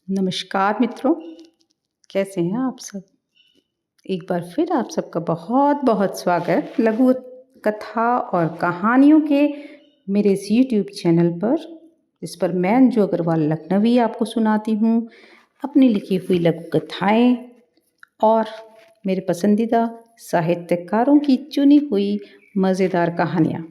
नमस्कार मित्रों, कैसे हैं आप सब? एक बार फिर आप सबका बहुत बहुत स्वागत लघु कथा और कहानियों के मेरे इस यूट्यूब चैनल पर, जिस पर मैं अंजू अग्रवाल लखनवी आपको सुनाती हूँ अपनी लिखी हुई लघु कथाएँ और मेरे पसंदीदा साहित्यकारों की चुनी हुई मज़ेदार कहानियाँ।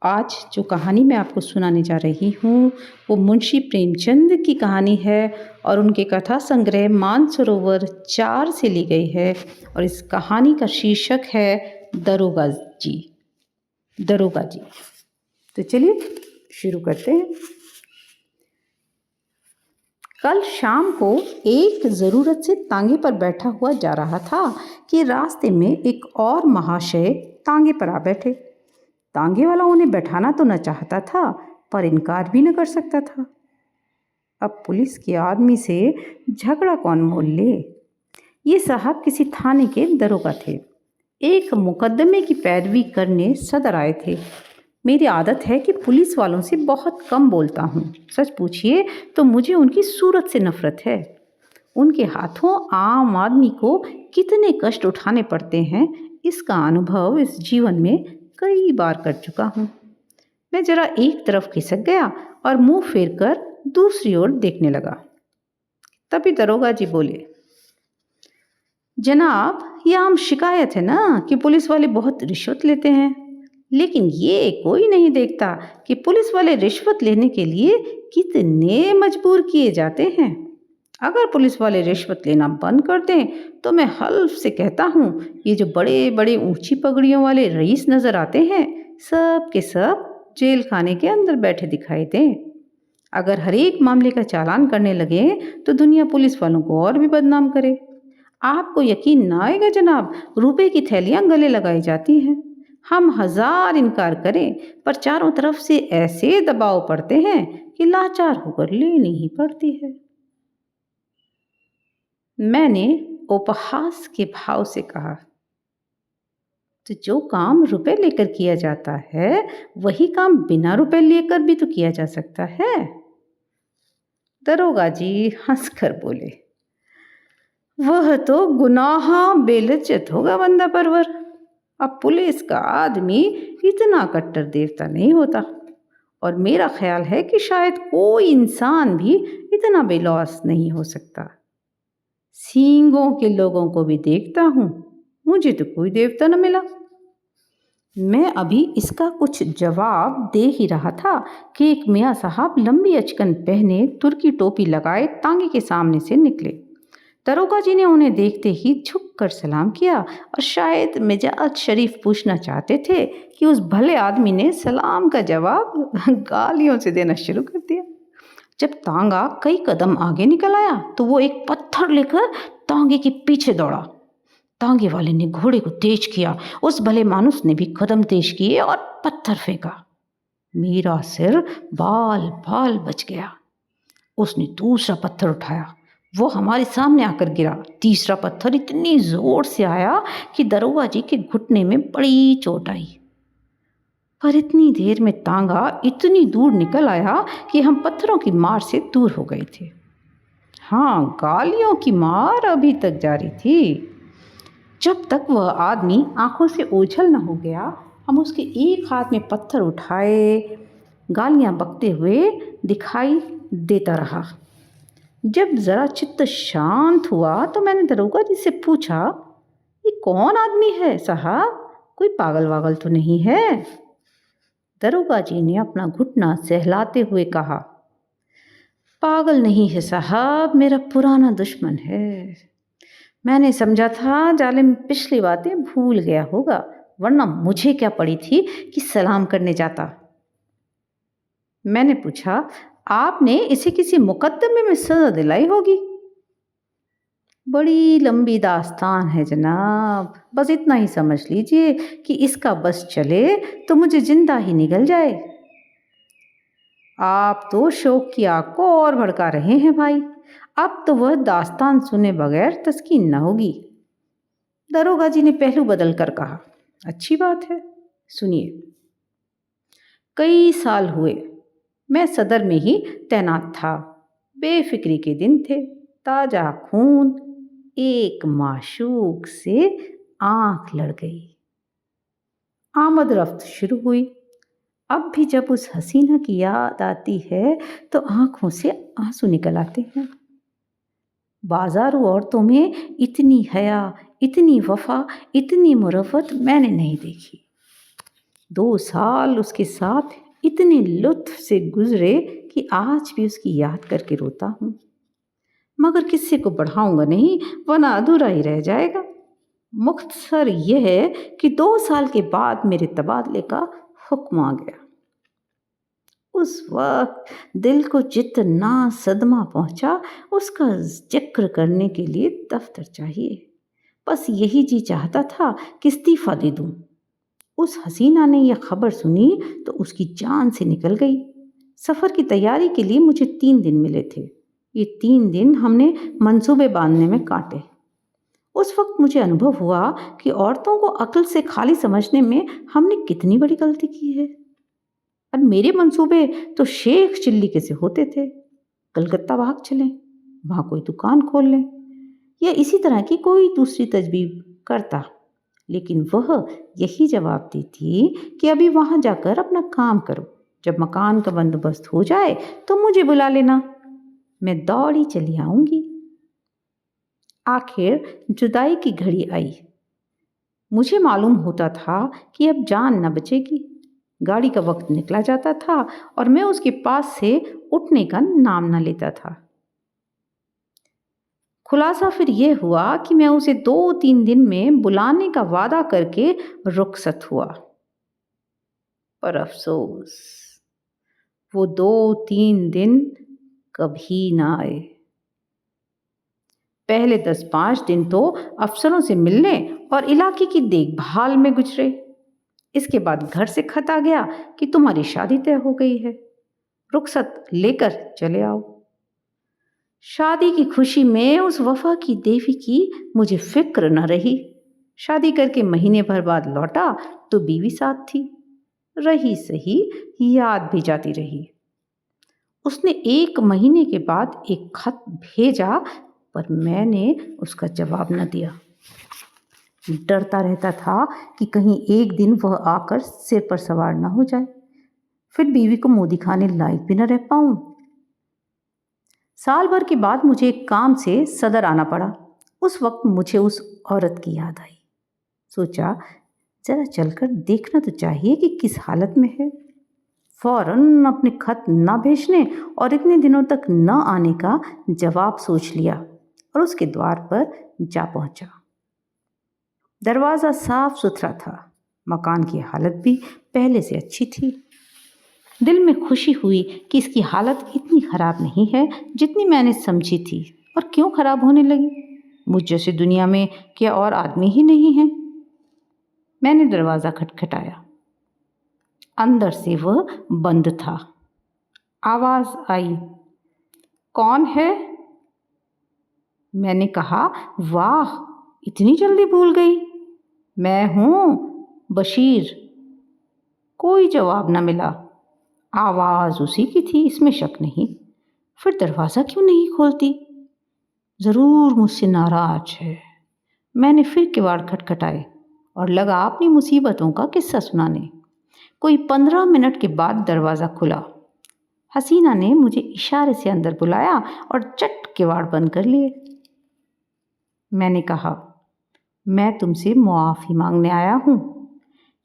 आज जो कहानी मैं आपको सुनाने जा रही हूँ वो मुंशी प्रेमचंद की कहानी है और उनके कथा संग्रह मानसरोवर 4 से ली गई है। और इस कहानी का शीर्षक है दरोगा जी। दरोगा जी। तो चलिए शुरू करते हैं। कल शाम को एक ज़रूरत से तांगे पर बैठा हुआ जा रहा था कि रास्ते में एक और महाशय तांगे पर आ बैठे। तांगे वाला उन्हें बैठाना तो न चाहता था, पर इनकार भी न कर सकता था। अब पुलिस के आदमी से झगड़ा कौन मोल ले। ये साहब किसी थाने के दरोगा थे। एक मुकदमे की पैरवी करने सदर आए थे। मेरी आदत है कि पुलिस वालों से बहुत कम बोलता हूँ। सच पूछिए तो मुझे उनकी सूरत से नफरत है। उनके हाथों आम आदमी को कितने कष्ट उठाने पड़ते हैं, इसका अनुभव इस जीवन में कई बार कर चुका हूँ। मैं जरा एक तरफ खिसक गया और मुंह फेर कर दूसरी ओर देखने लगा। तभी दरोगा जी बोले, जनाब, ये आम शिकायत है ना कि पुलिस वाले बहुत रिश्वत लेते हैं, लेकिन ये कोई नहीं देखता कि पुलिस वाले रिश्वत लेने के लिए कितने मजबूर किए जाते हैं। अगर पुलिस वाले रिश्वत लेना बंद कर दें तो मैं हल्फ से कहता हूँ, ये जो बड़े बड़े ऊंची पगड़ियों वाले रईस नज़र आते हैं, सब के सब जेल खाने के अंदर बैठे दिखाई दें। अगर हर एक मामले का चालान करने लगे तो दुनिया पुलिस वालों को और भी बदनाम करे। आपको यकीन ना आएगा जनाब, रुपए की थैलियाँ गले लगाई जाती हैं। हम 1000 इनकार करें, पर चारों तरफ से ऐसे दबाव पड़ते हैं कि लाचार होकर लेनी ही पड़ती है। मैंने उपहास के भाव से कहा, तो जो काम रुपए लेकर किया जाता है वही काम बिना रुपए लेकर भी तो किया जा सकता है। दरोगा जी हंसकर बोले, वह तो गुनाह बेलज्जत होगा बंदा परवर। अब पुलिस का आदमी इतना कट्टर देवता नहीं होता, और मेरा ख्याल है कि शायद कोई इंसान भी इतना बेलौस नहीं हो सकता। सींगों के लोगों को भी देखता हूँ, मुझे तो कोई देवता न मिला। मैं अभी इसका कुछ जवाब दे ही रहा था कि एक मियाँ साहब लंबी अचकन पहने तुर्की टोपी लगाए तांगे के सामने से निकले। दरोगा जी ने उन्हें देखते ही झुककर सलाम किया और शायद मिजाज शरीफ पूछना चाहते थे कि उस भले आदमी ने सलाम का जवाब गालियों से देना शुरू कर दिया। जब तांगा कई कदम आगे निकल आया तो वो एक पत्थर लेकर तांगे के पीछे दौड़ा। तांगे वाले ने घोड़े को तेज किया, उस भले मानुस ने भी कदम तेज किए और पत्थर फेंका। मेरा सिर बाल बाल बच गया। उसने दूसरा पत्थर उठाया, वो हमारे सामने आकर गिरा। तीसरा पत्थर इतनी जोर से आया कि दरोगा जी के घुटने में बड़ी चोट आई। पर इतनी देर में तांगा इतनी दूर निकल आया कि हम पत्थरों की मार से दूर हो गए थे। हाँ, गालियों की मार अभी तक जारी थी। जब तक वह आदमी आंखों से ओझल न हो गया, हम उसके एक हाथ में पत्थर उठाए गालियां बकते हुए दिखाई देता रहा। जब ज़रा चित्त शांत हुआ तो मैंने दरोगा जी से पूछा, ये कौन आदमी है साहब? कोई पागल वागल तो नहीं है? दरोगा जी ने अपना घुटना सहलाते हुए कहा, पागल नहीं है साहब, मेरा पुराना दुश्मन है। मैंने समझा था जालिम पिछली बातें भूल गया होगा, वरना मुझे क्या पड़ी थी कि सलाम करने जाता। मैंने पूछा, आपने इसे किसी मुकद्दमे में सजा दिलाई होगी? बड़ी लंबी दास्तान है जनाब, बस इतना ही समझ लीजिए कि इसका बस चले तो मुझे जिंदा ही निगल जाए। आप तो शौक की आग को और भड़का रहे हैं भाई। अब तो वह दास्तान सुने बगैर तस्कीन न होगी। दरोगा जी ने पहलू बदल कर कहा, अच्छी बात है, सुनिए। कई साल हुए मैं सदर में ही तैनात था। बेफिक्री के दिन थे, ताज़ा खून, एक माशूक से आंख लड़ गई। आमद रफ्त शुरू हुई। अब भी जब उस हसीना की याद आती है तो आंखों से आंसू निकल आते हैं। बाजारू औरतों में इतनी हया, इतनी वफा, इतनी मुरव्वत मैंने नहीं देखी। 2 साल उसके साथ इतने लुत्फ से गुजरे कि आज भी उसकी याद करके रोता हूँ, मगर किस्से को बढ़ाऊंगा नहीं वरना अधूरा ही रह जाएगा। मुख्तसर यह है कि 2 साल के बाद मेरे तबादले का हुक्म आ गया। उस वक्त दिल को जितना सदमा पहुंचा उसका जिक्र करने के लिए दफ्तर चाहिए। बस यही जी चाहता था कि इस्तीफ़ा दे दूं। उस हसीना ने यह खबर सुनी तो उसकी जान से निकल गई। सफ़र की तैयारी के लिए मुझे 3 दिन मिले थे। ये 3 दिन हमने मंसूबे बांधने में काटे। उस वक्त मुझे अनुभव हुआ कि औरतों को अक्ल से खाली समझने में हमने कितनी बड़ी गलती की है। और मेरे मंसूबे तो शेख चिल्ली के से होते थे, कलकत्ता भाग चलें, वहाँ कोई दुकान खोल लें, या इसी तरह की कोई दूसरी तजवीज़ करता। लेकिन वह यही जवाब देती कि अभी वहाँ जाकर अपना काम करो, जब मकान का बंदोबस्त हो जाए तो मुझे बुला लेना, मैं दौड़ी चली आऊँगी। आखिर जुदाई की घड़ी आई। मुझे मालूम होता था कि अब जान न बचेगी। गाड़ी का वक्त निकला जाता था और मैं उसके पास से उठने का नाम न लेता था। खुलासा फिर यह हुआ कि मैं उसे 2-3 दिन में बुलाने का वादा करके रुखसत हुआ। पर अफसोस, वो 2-3 दिन कभी ना आए। पहले 10-5 दिन तो अफसरों से मिलने और इलाके की देखभाल में गुजरे। इसके बाद घर से खत आ गया कि तुम्हारी शादी तय हो गई है, रुखसत लेकर चले आओ। शादी की खुशी में उस वफा की देवी की मुझे फिक्र न रही। शादी करके महीने भर बाद लौटा तो बीवी साथ थी, रही सही, याद भी जाती रही। उसने 1 महीने के बाद एक खत भेजा, पर मैंने उसका जवाब न दिया। डरता रहता था कि कहीं एक दिन वह आकर सिर पर सवार न हो जाए, फिर बीवी को मुँह दिखाने लायक भी न रह पाऊँ। साल भर के बाद मुझे एक काम से सदर आना पड़ा। उस वक्त मुझे उस औरत की याद आई। सोचा जरा चलकर देखना तो चाहिए कि किस हालत में है। फौरन अपने खत न भेजने और इतने दिनों तक न आने का जवाब सोच लिया और उसके द्वार पर जा पहुंचा। दरवाज़ा साफ सुथरा था, मकान की हालत भी पहले से अच्छी थी। दिल में खुशी हुई कि इसकी हालत इतनी ख़राब नहीं है जितनी मैंने समझी थी। और क्यों ख़राब होने लगी? मुझ जैसे दुनिया में क्या और आदमी ही नहीं हैं? मैंने दरवाज़ा खटखटाया। अंदर से वह बंद था। आवाज़ आई, कौन है? मैंने कहा, वाह, इतनी जल्दी भूल गई। मैं हूँ बशीर। कोई जवाब न मिला। आवाज़ उसी की थी, इसमें शक नहीं। फिर दरवाज़ा क्यों नहीं खोलती? ज़रूर मुझसे नाराज़ है। मैंने फिर किवाड़ खटखटाए और लगा अपनी मुसीबतों का किस्सा सुनाने। कोई 15 मिनट के बाद दरवाज़ा खुला। हसीना ने मुझे इशारे से अंदर बुलाया और चट किवाड़ बंद कर लिए। मैंने कहा, मैं तुमसे मुआफ़ी मांगने आया हूँ।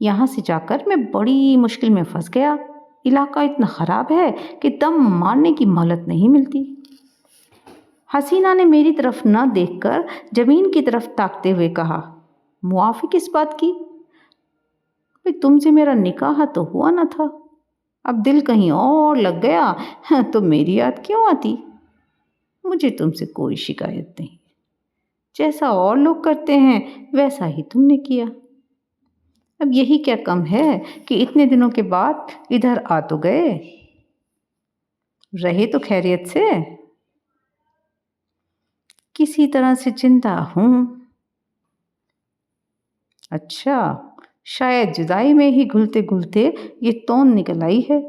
यहाँ से जाकर मैं बड़ी मुश्किल में फंस गया। इलाका इतना ख़राब है कि दम मारने की मोहलत नहीं मिलती। हसीना ने मेरी तरफ न देखकर ज़मीन की तरफ ताकते हुए कहा, मुआफ़ी किस बात की? भाई तुमसे मेरा निकाह तो हुआ न था, अब दिल कहीं और लग गया तो मेरी याद क्यों आती? मुझे तुमसे कोई शिकायत नहीं। जैसा और लोग करते हैं वैसा ही तुमने किया। अब यही क्या कम है कि इतने दिनों के बाद इधर आ तो गए। रहे तो खैरियत से? किसी तरह से जिंदा हूँ। अच्छा, शायद जुदाई में ही घुलते घुलते ये तौन निकल आई है।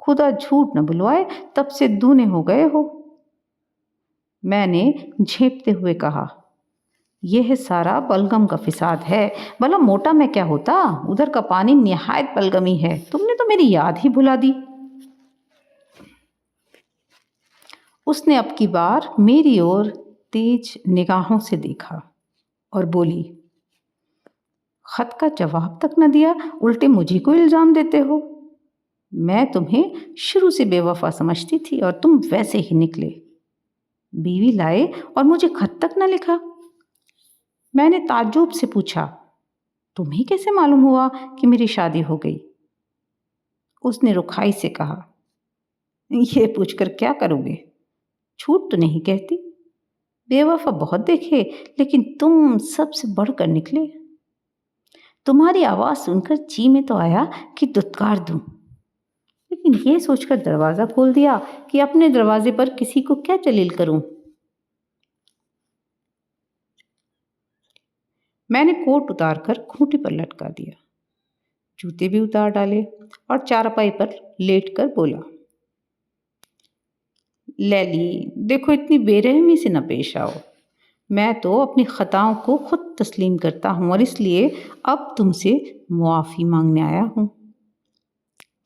खुदा झूठ न बुलवाए, तब से दूने हो गए हो। मैंने झेंपते हुए कहा, यह सारा बलगम का फिसाद है। भला मोटा मैं क्या होता, उधर का पानी निहायत बलगमी है। तुमने तो मेरी याद ही भुला दी। उसने अब की बार मेरी ओर तेज निगाहों से देखा और बोली, खत का जवाब तक न दिया, उल्टे मुझे को इल्ज़ाम देते हो। मैं तुम्हें शुरू से बेवफा समझती थी और तुम वैसे ही निकले। बीवी लाए और मुझे खत तक न लिखा। मैंने ताज्जुब से पूछा, तुम्हें कैसे मालूम हुआ कि मेरी शादी हो गई? उसने रुखाई से कहा, यह पूछकर क्या करोगे? झूठ तो नहीं कहती। बेवफा बहुत देखे, लेकिन तुम सबसे बढ़कर निकले। तुम्हारी आवाज़ सुनकर जी में तो आया कि दुत्कार दूं, लेकिन ये सोचकर दरवाज़ा खोल दिया कि अपने दरवाजे पर किसी को क्या जलील करूं। मैंने कोट उतारकर खूंटी पर लटका दिया, जूते भी उतार डाले और चारपाई पर लेटकर बोला, लैली देखो, इतनी बेरहमी से न पेश आओ। मैं तो अपनी ख़ताओं को खुद तस्लीम करता हूँ और इसलिए अब तुमसे मुआफ़ी मांगने आया हूँ।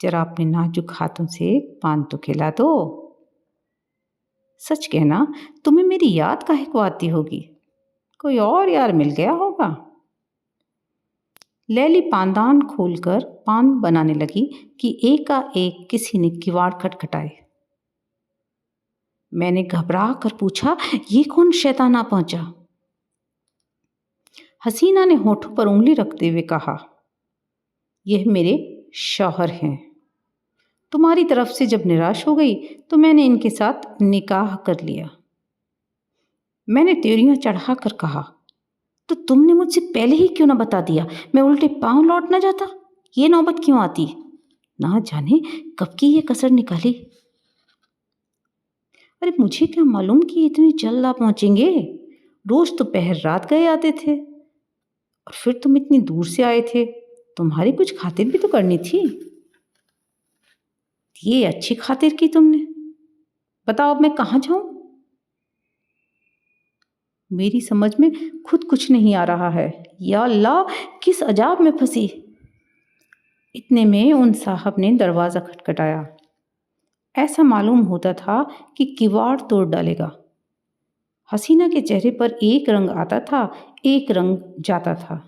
जरा अपने नाजुक हाथों से पान तो खिला दो। सच कहना, तुम्हें मेरी याद काहे को आती होगी? कोई और यार मिल गया होगा। लैली पानदान खोलकर पान बनाने लगी कि एकाएक किसी ने किवाड़ खटखटाए। मैंने घबरा कर पूछा, ये कौन शैतान आ पहुंचा? हसीना ने होठों पर उंगली रखते हुए कहा, यह मेरे शौहर हैं। तुम्हारी तरफ से जब निराश हो गई तो मैंने इनके साथ निकाह कर लिया। मैंने तेरियां चढ़ाकर कहा, तो तुमने मुझसे पहले ही क्यों ना बता दिया? मैं उल्टे पांव लौट ना जाता। ये नौबत क्यों आती? ना जाने कब की ये कसर निकाली। अरे मुझे क्या मालूम कि इतनी जल्द आ पहुंचेंगे। रोज तो पहर रात गए आते थे और फिर तुम इतनी दूर से आए थे। तुम्हारी कुछ खातिर भी तो करनी थी। ये अच्छी खातिर की तुमने। बताओ अब मैं कहाँ जाऊं? मेरी समझ में खुद कुछ नहीं आ रहा है। या अल्लाह, किस अजाब में फंसी। इतने में उन साहब ने दरवाज़ा खटखटाया। ऐसा मालूम होता था कि किवाड़ तोड़ डालेगा। हसीना के चेहरे पर एक रंग आता था, एक रंग जाता था।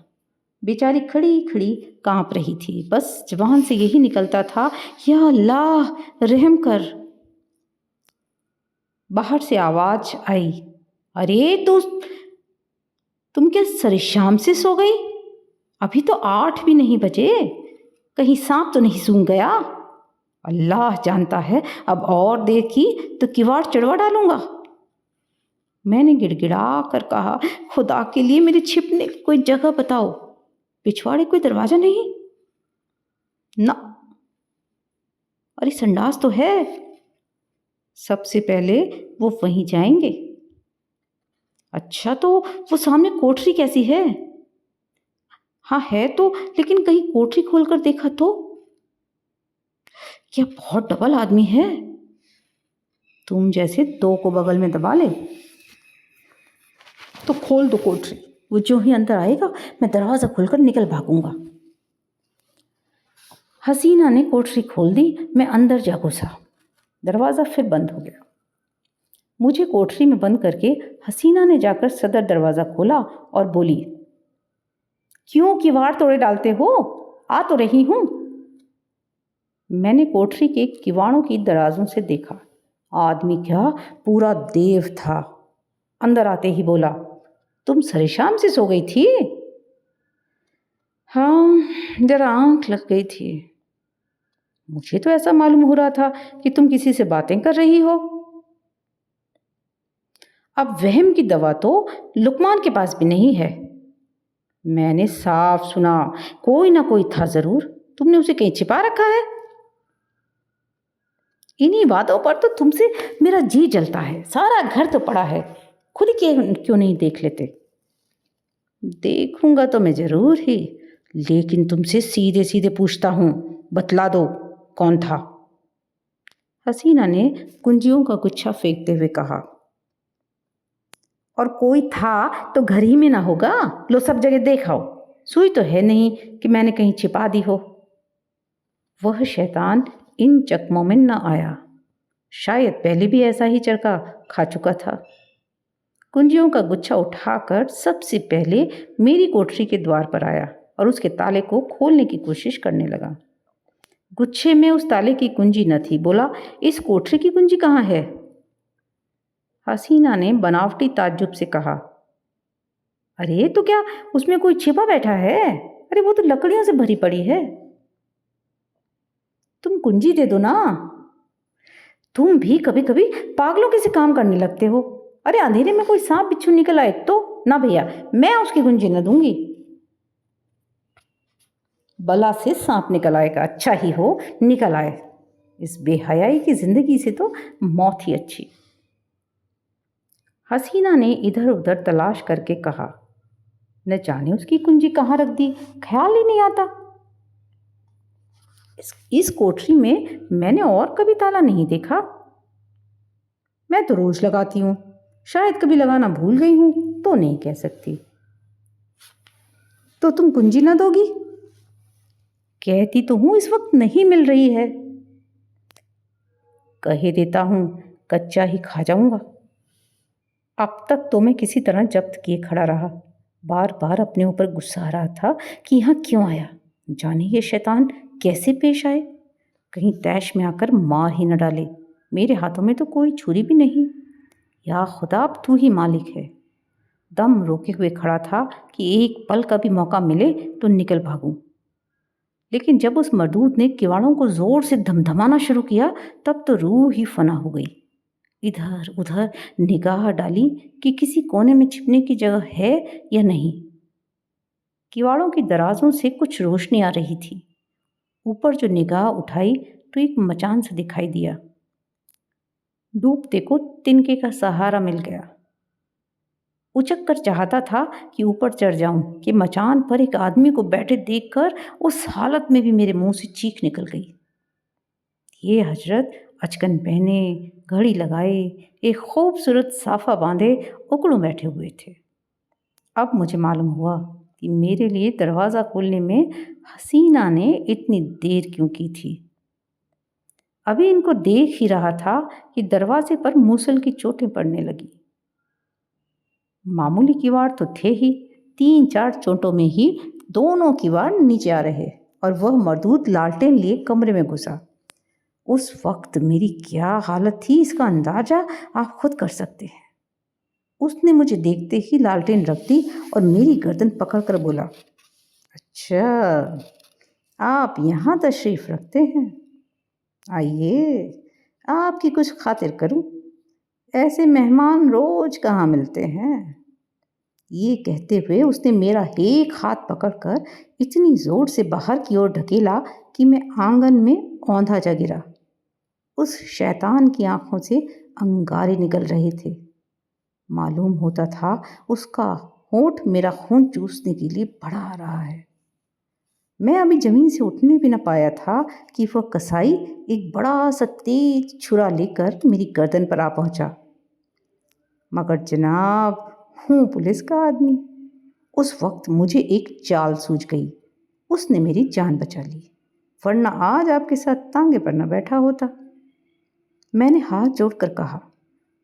बेचारी खड़ी खड़ी कांप रही थी। बस ज़बान से यही निकलता था, या अल्लाह रहम कर। बाहर से आवाज़ आई, अरे तुम क्या सरे शाम से सो गई? अभी तो 8 भी नहीं बजे। कहीं सांप तो नहीं सूंघ गया? अल्लाह जानता है, अब और देर की तो किवाड़ चढ़वा डालूंगा। मैंने गिड़गिड़ा कर कहा, खुदा के लिए मेरे छिपने की कोई जगह बताओ। पिछवाड़े कोई दरवाजा नहीं ना? अरे संडास तो है। सबसे पहले वो वहीं जाएंगे। अच्छा, तो वो सामने कोठरी कैसी है? हाँ है तो, लेकिन कहीं कोठरी खोलकर देखा तो? क्या बहुत डबल आदमी है? तुम जैसे 2 को बगल में दबा ले। तो खोल दो कोठरी। वो जो ही अंदर आएगा मैं दरवाज़ा खोलकर निकल भागूंगा। हसीना ने कोठरी खोल दी। मैं अंदर जा घुसा। दरवाज़ा फिर बंद हो गया। मुझे कोठरी में बंद करके हसीना ने जाकर सदर दरवाज़ा खोला और बोली, क्यों किवाड़ तोड़े डालते हो? आ तो रही हूं। मैंने कोठरी के किवाड़ों की दराजों से देखा। आदमी क्या, पूरा देव था। अंदर आते ही बोला, तुम सरेशाम से सो गई थी? हाँ, जरा आंख लग गई थी। मुझे तो ऐसा मालूम हो रहा था कि तुम किसी से बातें कर रही हो। अब वहम की दवा तो लुकमान के पास भी नहीं है। मैंने साफ सुना, कोई ना कोई था जरूर। तुमने उसे कहीं छिपा रखा है। इन्हीं बातों पर तो तुमसे मेरा जी जलता है। सारा घर तो पड़ा है, खुद ही क्यों नहीं देख लेते? देखूंगा तो मैं जरूर ही, लेकिन तुमसे सीधे सीधे पूछता हूं, बतला दो कौन था? हसीना ने कुंजियों का गुच्छा फेंकते हुए कहा, और कोई था तो घर ही में ना होगा, लो सब जगह देखाओ, सुई तो है नहीं कि मैंने कहीं छिपा दी हो। वह शैतान इन चकमों में न आया, शायद पहले भी ऐसा ही चरका खा चुका था। कुंजियों का गुच्छा उठाकर सबसे पहले मेरी कोठरी के द्वार पर आया और उसके ताले को खोलने की कोशिश करने लगा। गुच्छे में उस ताले की कुंजी न थी। बोला, इस कोठरी की कुंजी कहाँ है? हसीना ने बनावटी ताज्जुब से कहा, अरे तो क्या उसमें कोई छिपा बैठा है? अरे वो तो लकड़ियों से भरी पड़ी है। तुम कुंजी दे दो ना। तुम भी कभी कभी पागलों के से काम करने लगते हो। अरे अंधेरे में कोई सांप बिच्छू निकल आए तो? ना भैया, मैं उसकी कुंजी न दूंगी। बला से सांप निकल आएगा, अच्छा ही हो निकल आए। इस बेहयाई की जिंदगी से तो मौत ही अच्छी। हसीना ने इधर उधर तलाश करके कहा, न जाने उसकी कुंजी कहाँ रख दी, ख्याल ही नहीं आता। इस कोठरी में मैंने और कभी ताला नहीं देखा। मैं तो रोज लगाती हूँ, शायद कभी लगाना भूल गई हूँ तो नहीं कह सकती। तो तुम कुंजी ना दोगी? कहती तो हूँ इस वक्त नहीं मिल रही है। कहे देता हूँ कच्चा ही खा जाऊंगा। अब तक तो मैं किसी तरह जब्त किए खड़ा रहा, बार बार अपने ऊपर गुस्सा आ रहा था कि यहाँ क्यों आया, जाने ये शैतान कैसे पेश आए, कहीं तैश में आकर मार ही न डाले। मेरे हाथों में तो कोई छुरी भी नहीं। या खुदा, अब तू ही मालिक है। दम रोके हुए खड़ा था कि एक पल का भी मौका मिले तो निकल भागूं। लेकिन जब उस मर्दूद ने किवाड़ों को जोर से धमधमाना शुरू किया तब तो रूह ही फना हो गई। इधर उधर निगाह डाली कि किसी कोने में छिपने की जगह है या नहीं। किवाड़ों की दराजों से कुछ रोशनी आ रही थी। ऊपर जो निगाह उठाई तो एक मचान सा दिखाई दिया। डूबते को तिनके का सहारा मिल गया। उचक कर चाहता था कि ऊपर चढ़ जाऊं कि मचान पर एक आदमी को बैठे देखकर उस हालत में भी मेरे मुंह से चीख निकल गई। ये हजरत अचकन पहने, घड़ी लगाए, एक खूबसूरत साफा बांधे उकड़ों बैठे हुए थे। अब मुझे मालूम हुआ कि मेरे लिए दरवाज़ा खोलने में हसीना ने इतनी देर क्यों की थी। अभी इनको देख ही रहा था कि दरवाजे पर मूसल की चोटें पड़ने लगी। मामूली किवाड़ तो थे ही, 3-4 चोटों में ही दोनों किवाड़ नीचे आ रहे और वह मर्दूद लालटेन लिए कमरे में घुसा। उस वक्त मेरी क्या हालत थी इसका अंदाजा आप खुद कर सकते हैं। उसने मुझे देखते ही लालटेन रख दी और मेरी गर्दन पकड़कर बोला, अच्छा आप यहाँ तशरीफ़ रखते हैं, आइए आपकी कुछ खातिर करूं, ऐसे मेहमान रोज कहाँ मिलते हैं। ये कहते हुए उसने मेरा एक हाथ पकड़कर इतनी जोर से बाहर की ओर ढकेला कि मैं आंगन में औंधा जा गिरा। उस शैतान की आंखों से अंगारे निकल रहे थे। मालूम होता था उसका होंठ मेरा खून चूसने के लिए बढ़ा आ रहा है। मैं अभी जमीन से उठने भी न पाया था कि वह कसाई एक बड़ा सा तेज छुरा लेकर मेरी गर्दन पर आ पहुंचा। मगर जनाब, हूँ पुलिस का आदमी। उस वक्त मुझे एक चाल सूझ गई। उसने मेरी जान बचा ली, वरना आज आपके साथ तांगे पर न बैठा होता। मैंने हाथ जोड़कर कहा,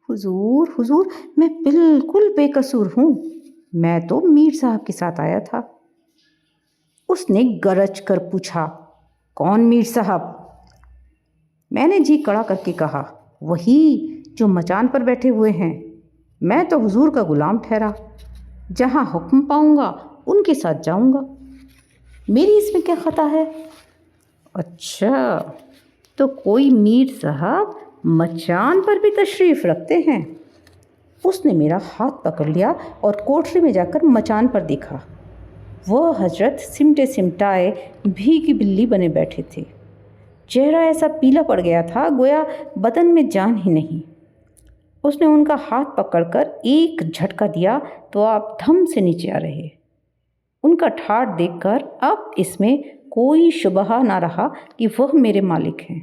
हुजूर हुजूर, मैं बिल्कुल बेकसूर हूँ, मैं तो मीर साहब के साथ आया था। उसने गरज कर पूछा, कौन मीर साहब? मैंने जी कड़ा करके कहा, वही जो मचान पर बैठे हुए हैं। मैं तो हुजूर का गुलाम ठहरा, जहाँ हुक्म पाऊंगा उनके साथ जाऊंगा, मेरी इसमें क्या खता है। अच्छा, तो कोई मीर साहब मचान पर भी तशरीफ़ रखते हैं? उसने मेरा हाथ पकड़ लिया और कोठरी में जाकर मचान पर देखा। वह हजरत सिमटे सिमटाए भीगी बिल्ली बने बैठे थे। चेहरा ऐसा पीला पड़ गया था गोया बदन में जान ही नहीं। उसने उनका हाथ पकड़कर एक झटका दिया तो आप धम से नीचे आ रहे। उनका ठाठ देखकर अब इसमें कोई शुबहा ना रहा कि वह मेरे मालिक हैं।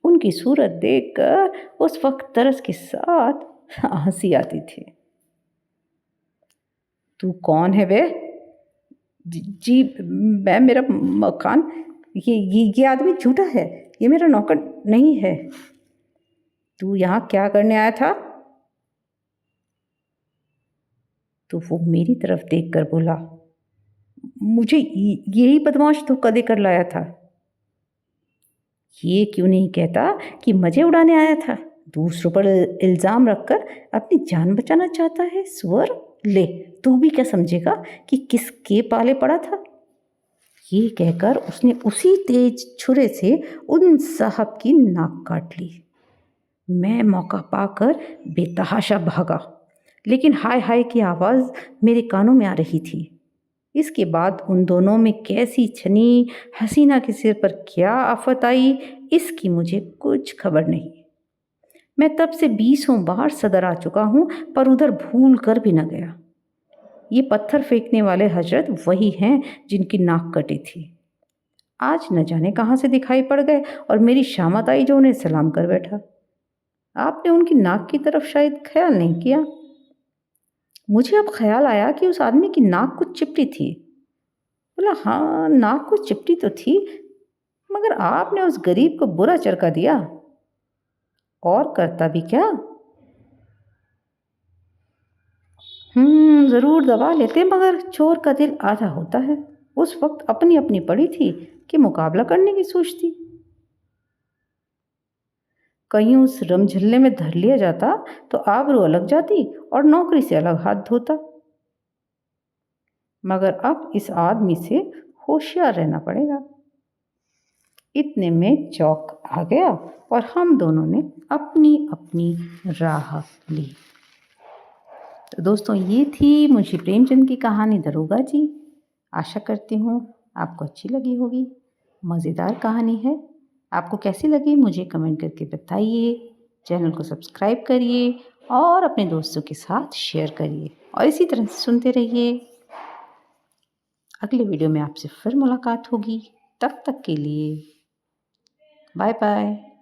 उनकी सूरत देखकर उस वक्त तरस के साथ हंसी आती थी। तू कौन है बे? जी मैं, मेरा मकान, ये आदमी झूठा है, ये मेरा नौकर नहीं है। तू यहाँ क्या करने आया था? तो वो मेरी तरफ देखकर बोला, मुझे यही बदमाश धोखा देकर लाया था। ये क्यों नहीं कहता कि मजे उड़ाने आया था? दूसरों पर इल्ज़ाम रखकर अपनी जान बचाना चाहता है सुअर। ले, तू भी क्या समझेगा कि किसके पाले पड़ा था? ये कहकर उसने उसी तेज छुरे से उन साहब की नाक काट ली। मैं मौका पाकर बेतहाशा भागा, लेकिन हाय हाय की आवाज़ मेरे कानों में आ रही थी। इसके बाद उन दोनों में कैसी छनी, हसीना के सिर पर क्या आफत आई, इसकी मुझे कुछ खबर नहीं। मैं तब से 20 बार सदर आ चुका हूँ, पर उधर भूल कर भी न गया। ये पत्थर फेंकने वाले हजरत वही हैं जिनकी नाक कटी थी। आज न जाने कहाँ से दिखाई पड़ गए और मेरी शामत आई जो उन्हें सलाम कर बैठा। आपने उनकी नाक की तरफ शायद ख्याल नहीं किया। मुझे अब ख्याल आया कि उस आदमी की नाक कुछ चिपटी थी। बोला, हाँ नाक कुछ चिपटी तो थी, मगर आपने उस गरीब को बुरा चरका दिया। और करता भी क्या? ज़रूर दबा लेते, मगर चोर का दिल आधा होता है। उस वक्त अपनी अपनी पड़ी थी कि मुकाबला करने की सोचती। कहीं उस रमझल्ले में धर लिया जाता तो आबरू अलग जाती और नौकरी से अलग हाथ धोता। मगर अब इस आदमी से होशियार रहना पड़ेगा। इतने में चौक आ गया और हम दोनों ने अपनी अपनी राह ली। तो दोस्तों, ये थी मुंशी प्रेमचंद की कहानी दरोगा जी। आशा करती हूँ आपको अच्छी लगी होगी। मज़ेदार कहानी है। आपको कैसी लगी मुझे कमेंट करके बताइए। चैनल को सब्सक्राइब करिए और अपने दोस्तों के साथ शेयर करिए और इसी तरह से सुनते रहिए। अगले वीडियो में आपसे फिर मुलाकात होगी। तब तक के लिए बाय बाय।